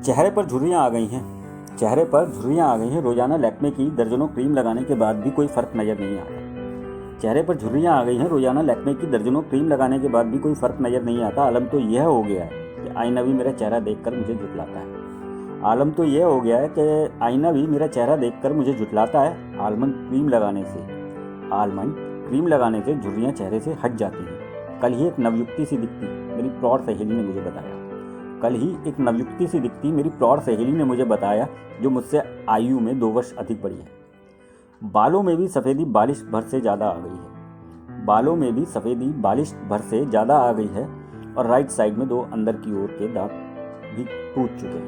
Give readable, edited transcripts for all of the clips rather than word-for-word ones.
चेहरे पर झुर्रियाँ आ गई हैं, चेहरे पर झुर्रियाँ आ गई हैं। रोजाना लैक्मे की दर्जनों क्रीम लगाने के बाद भी कोई फ़र्क नज़र नहीं आता। चेहरे पर झुर्रियाँ आ गई हैं, रोजाना लैक्मे की दर्जनों क्रीम लगाने के बाद भी कोई फ़र्क नज़र नहीं आता। आलम तो यह हो गया है कि आईना भी मेरा चेहरा देखकर मुझे झुठलाता है। आलम तो यह हो गया है कि आईना भी मेरा चेहरा देखकर मुझे झुठलाता है। आलमंड क्रीम लगाने से झुर्रियाँ चेहरे से हट जाती हैं। कल ही एक नवयुक्ति सी दिखती मेरी प्रौढ़ सहेली ने मुझे बताया, जो मुझसे आयु में 2 वर्ष अधिक बड़ी है। बालों में भी सफ़ेदी बालिश भर से ज़्यादा आ गई है और राइट साइड में 2 अंदर की ओर के दांत भी टूट चुके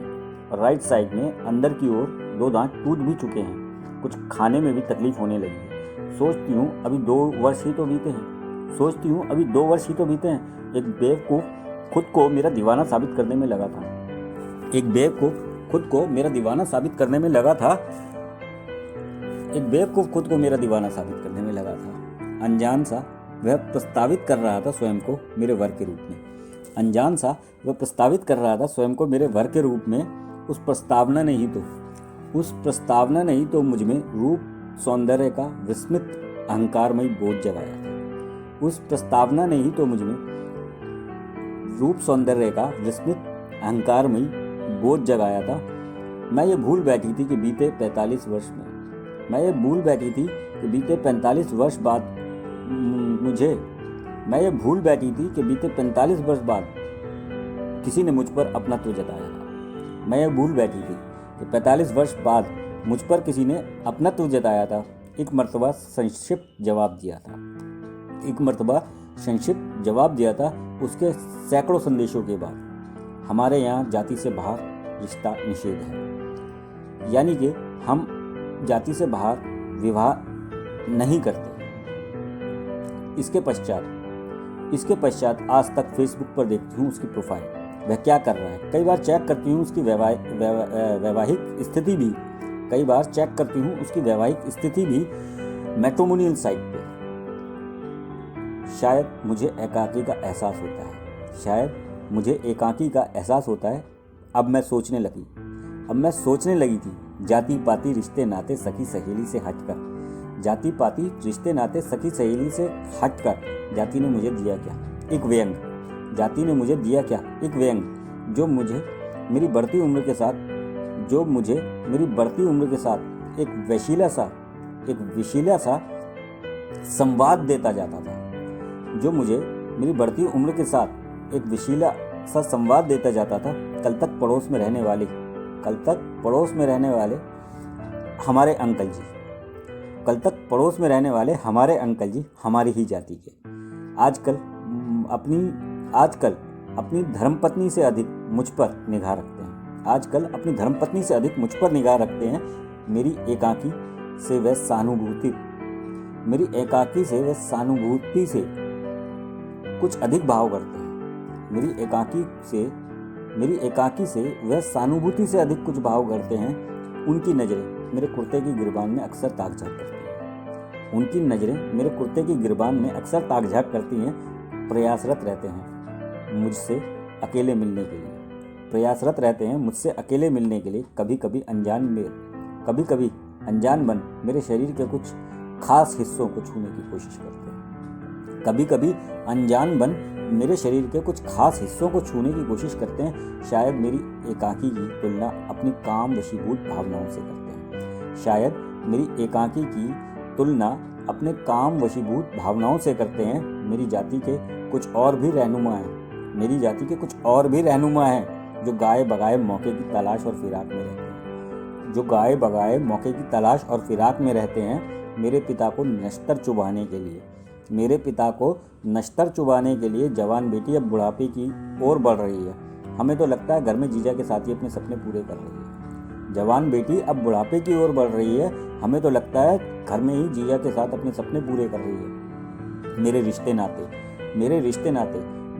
हैं। कुछ खाने में भी तकलीफ होने लगी है। सोचती हूँ अभी 2 वर्ष ही तो बीते हैं। एक बेवकूफ़ खुद को मेरा दीवाना साबित करने में लगा था। अनजान सा वह प्रस्तावित कर रहा था स्वयं को मेरे वर के रूप में। उस प्रस्तावना ने ही तो मुझ में रूप सौंदर्य का विस्मित अहंकारमयी बोझ जगाया था। मैं ये भूल बैठी थी कि बीते 45 वर्ष बाद किसी ने मुझ पर अपनत्व जताया था। एक मर्तबा संक्षिप्त जवाब दिया था। उसके सैकड़ों संदेशों के बाद हमारे यहाँ जाति से बाहर रिश्ता निषेध है, यानी कि हम जाति से बाहर विवाह नहीं करते। इसके पश्चात आज तक फेसबुक पर देखती हूँ उसकी प्रोफाइल, वह क्या कर रहा है। कई बार चेक करती हूँ उसकी वैवाहिक स्थिति भी मैट्रिमोनियल साइट पे। शायद मुझे एकाकी का एहसास होता है। अब मैं सोचने लगी थी, जाति पाति रिश्ते नाते सखी सहेली से हटकर जाति ने मुझे दिया क्या, एक व्यंग जो मुझे मेरी बढ़ती उम्र के साथ एक विशीला सा संवाद देता जाता था। कल तक पड़ोस में रहने वाले हमारे अंकल जी हमारी ही जाति के आजकल अपनी धर्मपत्नी से अधिक मुझ पर निगाह रखते हैं। मेरी एकाकी से वह सहानुभूति से कुछ अधिक भाव करते हैं। उनकी नज़रें मेरे कुर्ते की गिरबान में अक्सर ताक झाँक करती हैं। प्रयासरत रहते हैं मुझसे अकेले मिलने के लिए। कभी कभी अनजान बन मेरे शरीर के कुछ खास हिस्सों को छूने की कोशिश करते हैं। शायद मेरी एकाकी की तुलना अपनी काम वशीभूत भावनाओं से करते हैं। मेरी जाति के कुछ और भी रहनुमा हैं जो गाए बगाए मौके की तलाश और फिराक में रहते हैं। मेरे पिता को नश्तर चुबाने के लिए जवान बेटी अब बुढ़ापे की ओर बढ़ रही है। हमें तो लगता है घर में जीजा के साथ ही अपने सपने पूरे कर रही है। मेरे रिश्ते नाते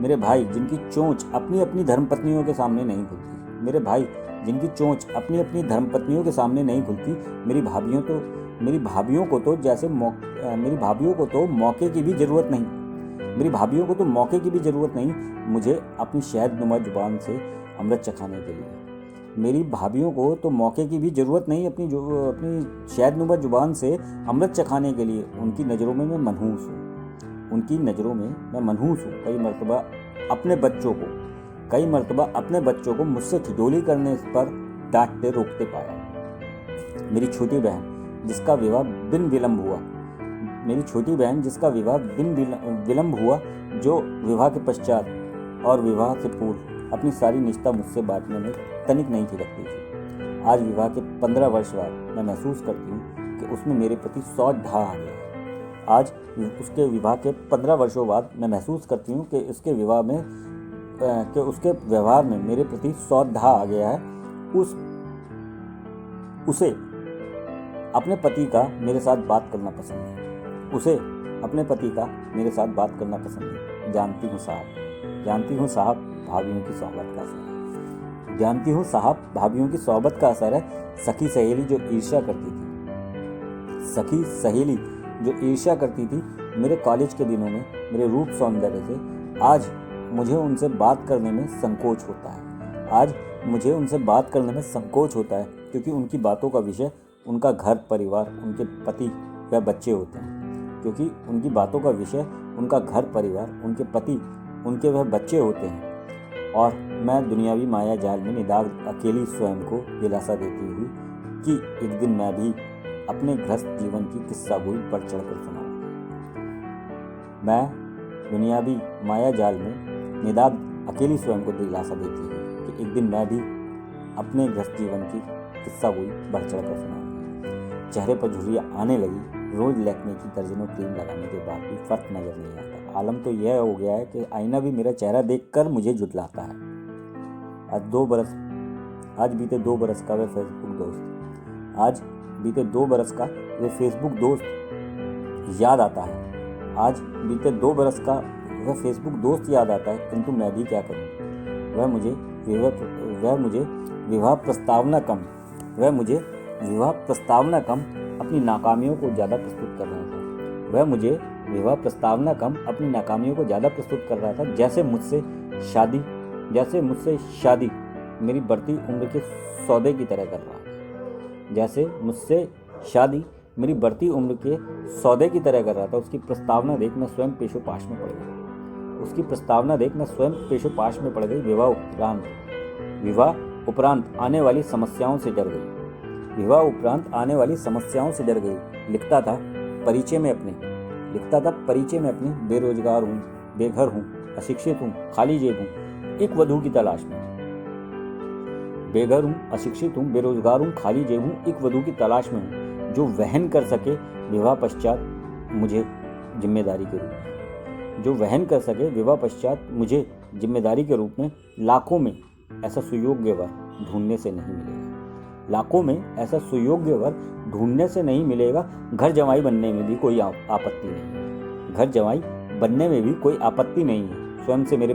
मेरे भाई जिनकी चोंच अपनी अपनी धर्मपत्नियों के सामने नहीं खुलती। मेरी भाभियों को तो मौके की भी जरूरत नहीं मुझे अपनी शहदनुमा जुबान से अमृत चखाने के लिए। मेरी भाभीयों को तो मौके की भी ज़रूरत नहीं अपनी शहदनुमा जुबान से अमृत चखाने के लिए। उनकी नज़रों में मैं मनहूस हूँ, उनकी नज़रों में मैं मनहूस हूँ। कई मरतबा अपने बच्चों को मुझसे ठिठोली करने पर डांटते रोकते पाया। मेरी छोटी बहन जिसका विवाह बिन विलंब हुआ, जो विवाह के पश्चात और विवाह से पूर्व अपनी सारी निष्ठा मुझसे बांटने में तनिक नहीं थिरकती थी, आज विवाह के 15 वर्ष बाद मैं महसूस करती हूँ कि उसमें मेरे प्रति 100 ढा आ गया है। आज उसके विवाह के 15 वर्षों बाद मैं महसूस करती हूँ कि उसके व्यवहार में मेरे प्रति 100 ढा आ गया है। उसे अपने पति का मेरे साथ बात करना पसंद है। जानती हूँ साहब, भाभीयों की सोहबत का असर है। सखी सहेली जो ईर्ष्या करती थी मेरे कॉलेज के दिनों में मेरे रूप सौंदर्य से, आज मुझे उनसे बात करने में संकोच होता है क्योंकि उनकी बातों का विषय उनका घर परिवार, उनके पति व बच्चे होते हैं। और मैं दुनियावी माया जाल में निदाग अकेली स्वयं को दिलासा देती हुई कि एक दिन मैं भी अपने गृहस्थ जीवन की किस्सा गोई बढ़ चढ़ कर सुनाऊंगा। चेहरे पर झुर्रियाँ आने लगी। रोज लैक्मे की दर्जनों क्रीम लगाने के बाद भी फर्क नजर नहीं आता। आलम तो यह हो गया है कि आईना भी मेरा चेहरा देखकर मुझे झुठलाता है। आज बीते 2 बरस का वह फेसबुक दोस्त याद आता है। किंतु मैं भी क्या करूं? वह मुझे विवाह प्रस्तावना कम अपनी नाकामियों को ज़्यादा प्रस्तुत कर रहा था। जैसे मुझसे शादी मेरी बढ़ती उम्र के सौदे की तरह कर रहा था। उसकी प्रस्तावना देख मैं स्वयं पेशोपाश में पड़ गई। विवाह उपरांत आने वाली समस्याओं से डर गई। लिखता था परिचय में अपने बेरोजगार हूँ, बेघर हूँ, अशिक्षित हूँ, खाली जेब हूँ, एक वधू की तलाश में हूँ जो वहन कर सके विवाह पश्चात मुझे जिम्मेदारी के रूप में। लाखों में ऐसा सुयोग्य वर ढूंढने से नहीं मिलेगा। घर जमाई बनने में भी कोई आपत्ति नहीं है। स्वयं से मेरे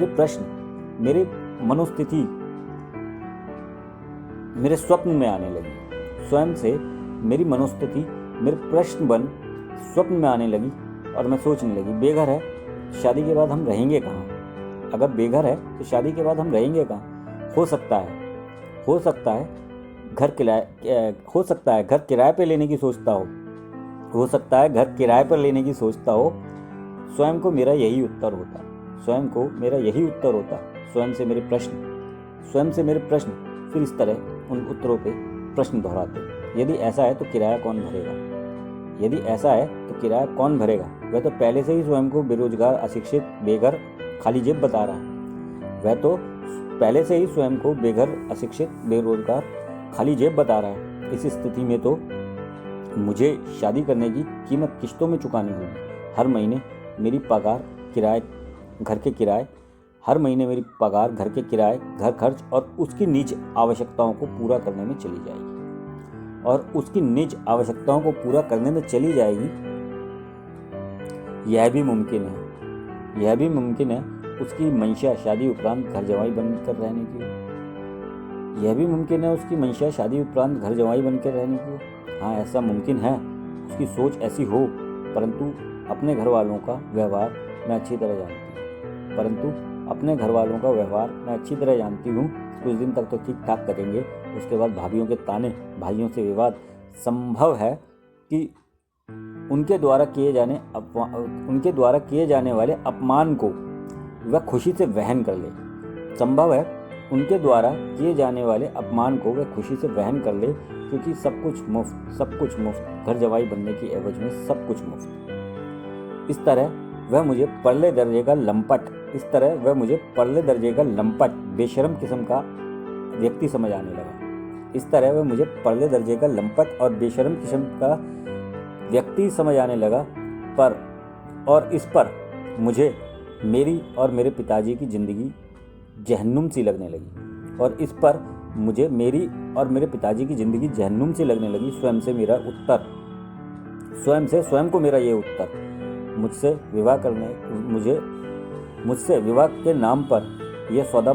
प्रश्न मेरे मनोस्थिति मेरे स्वप्न में आने लगी। मेरे प्रश्न बन स्वप्न में आने लगी और मैं सोचने लगी, बेघर है शादी के बाद हम रहेंगे कहाँ? हो सकता है घर किराए पर लेने की सोचता हो। स्वयं को मेरा यही उत्तर होता। स्वयं से मेरे प्रश्न फिर इस तरह उन उत्तरों पे प्रश्न दोहराते। यदि ऐसा है तो किराया कौन भरेगा? वह तो पहले से ही स्वयं को बेरोजगार, अशिक्षित, बेघर, खाली जेब बता रहा है। इस स्थिति में तो मुझे शादी करने की कीमत किश्तों में चुकानी होगी। हर महीने मेरी पगार घर के किराए, घर खर्च और उसकी निज आवश्यकताओं को पूरा करने में चली जाएगी। यह भी मुमकिन है उसकी मंशा शादी उपरांत घर जमाई बनकर रहने की हो। हाँ, ऐसा मुमकिन है, उसकी सोच ऐसी हो, परंतु अपने घर वालों का व्यवहार मैं अच्छी तरह जानती अपने घर वालों का व्यवहार मैं अच्छी तरह जानती हूँ। कुछ दिन तक तो ठीक ठाक करेंगे, उसके बाद भाभीियों के ताने, भाइयों से विवाद। संभव है कि उनके द्वारा किए जाने वाले अपमान को वह खुशी से वहन कर ले। संभव है उनके द्वारा किए जाने वाले अपमान को वह खुशी से वहन कर ले, क्योंकि सब कुछ मुफ्त, घर जवाई बनने की एवज में सब कुछ मुफ्त। इस तरह वह मुझे परले दर्जे का लंपट बेशरम किस्म का व्यक्ति समझ आने लगा। इस तरह वह मुझे परले दर्जे का लंपट और बेशरम किस्म का व्यक्ति समझ आने लगा। और इस पर मुझे मेरी और मेरे पिताजी की जिंदगी जहन्नुम सी लगने लगी। स्वयं को मेरा ये उत्तर, मुझसे विवाह के नाम पर यह सौदा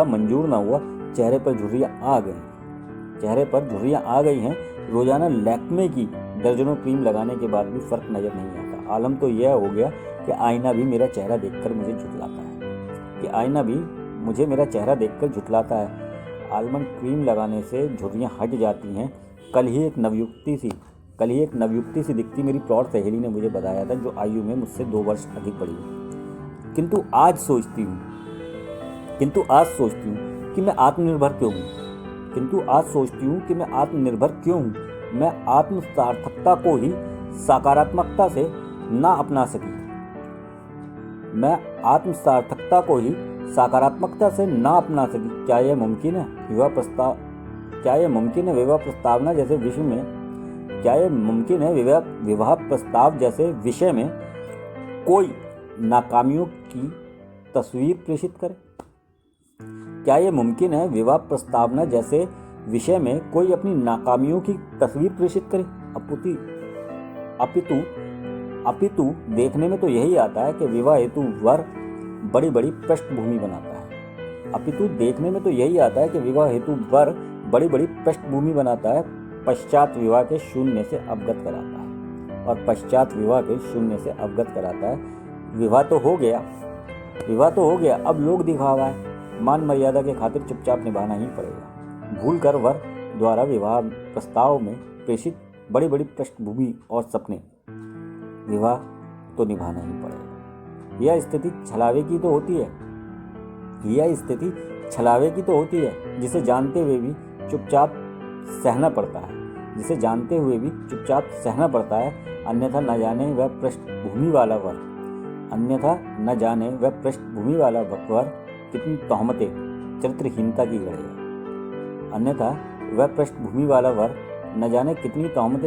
मंजूर ना हुआ। चेहरे पर झुर्रियाँ आ गई हैं। रोजाना लैक्मे की दर्जनों क्रीम लगाने के बाद भी फर्क नजर नहीं आता। आलम तो यह हो गया कि आईना भी मेरा चेहरा देखकर मुझे झुठलाता है। आलमंड क्रीम लगाने से झुर्रियाँ हट जाती हैं। कल ही एक नवयुक्ति सी दिखती मेरी प्रौढ़ सहेली ने मुझे बताया था, जो आयु में मुझसे 2 वर्ष अधिक बड़ी है। किंतु आज सोचती हूँ कि मैं आत्मनिर्भर क्यों हूँ। मैं आत्म सार्थकता को ही सकारात्मकता से ना अपना सकी। क्या यह मुमकिन है? विवाह प्रस्ताव जैसे विषय में कोई नाकामियों की तस्वीर प्रेषित करे? क्या यह मुमकिन है विवाह प्रस्तावना जैसे विषय में कोई अपनी नाकामियों की तस्वीर प्रेषित करे? अपितु देखने में तो यही आता है कि विवाह हेतु वर बड़ी बड़ी पृष्ठभूमि बनाता है। पश्चात विवाह के शून्य से अवगत कराता है। विवाह तो हो गया, अब लोक दिखावा है। मान मर्यादा के खातिर चुपचाप निभाना ही पड़ेगा। भूल कर वर द्वारा विवाह प्रस्ताव में प्रेषित बड़ी बड़ी पृष्ठभूमि और सपने, विवाह तो निभाना ही पड़ेगा। यह स्थिति छलावे की तो होती है, जिसे जानते हुए भी चुपचाप सहना पड़ता है। अन्यथा न जाने वह पृष्ठभूमि वाला वर कितनी तोहमतें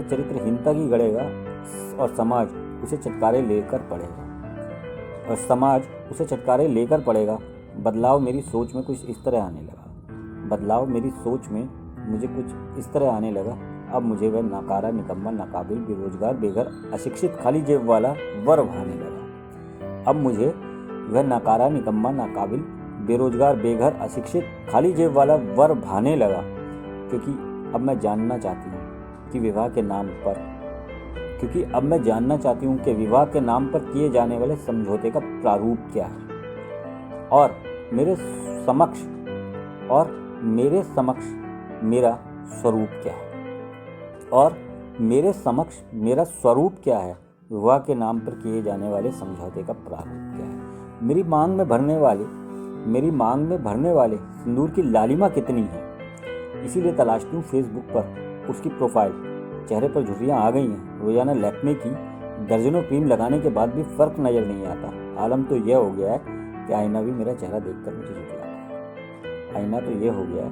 चरित्रहीनता की गढ़ेगा, और समाज उसे चटकारे लेकर पड़ेगा। बदलाव मेरी सोच में कुछ इस तरह आने लगा। अब मुझे वह नाकारा, निकम्मा, नाकाबिल, बेरोजगार, बेघर, अशिक्षित, खाली जेब वाला वर भाने लगा। क्योंकि अब मैं जानना चाहती हूँ कि विवाह के नाम पर किए जाने वाले समझौते का प्रारूप क्या है, और मेरे समक्ष मेरा स्वरूप क्या है। विवाह के नाम पर किए जाने वाले समझौते का प्रारूप क्या है। मेरी मांग में भरने वाले सिंदूर की लालिमा कितनी है। इसीलिए तलाशती हूँ फेसबुक पर उसकी प्रोफाइल। चेहरे पर झुर्रियाँ आ गई हैं। रोजाना लैक्मे की दर्जनों क्रीम लगाने के बाद भी फर्क नजर नहीं आता। आलम तो यह हो गया है कि आईना भी मेरा चेहरा देखकर मुझे झुठलाता है। आईना तो यह हो गया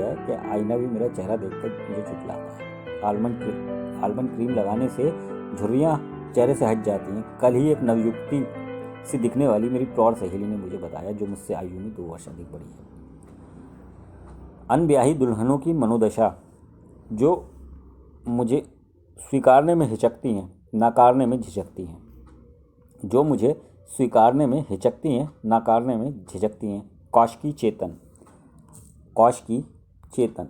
है कि आईना भी मेरा चेहरा देखकर मुझे झुठलाता है। आलमंड क्रीम लगाने से झुर्रियाँ चेहरे से हट जाती हैं। कल ही एक नवयुक्ति सी दिखने वाली मेरी प्रौढ़ सहेली ने मुझे बताया, जो मुझसे आयु में 2 वर्ष अधिक बड़ी है। अनब्याही दुल्हनों की मनोदशा, जो मुझे स्वीकारने में हिचकती हैं, नाकारने में झिझकती हैं। कौश की चेतन।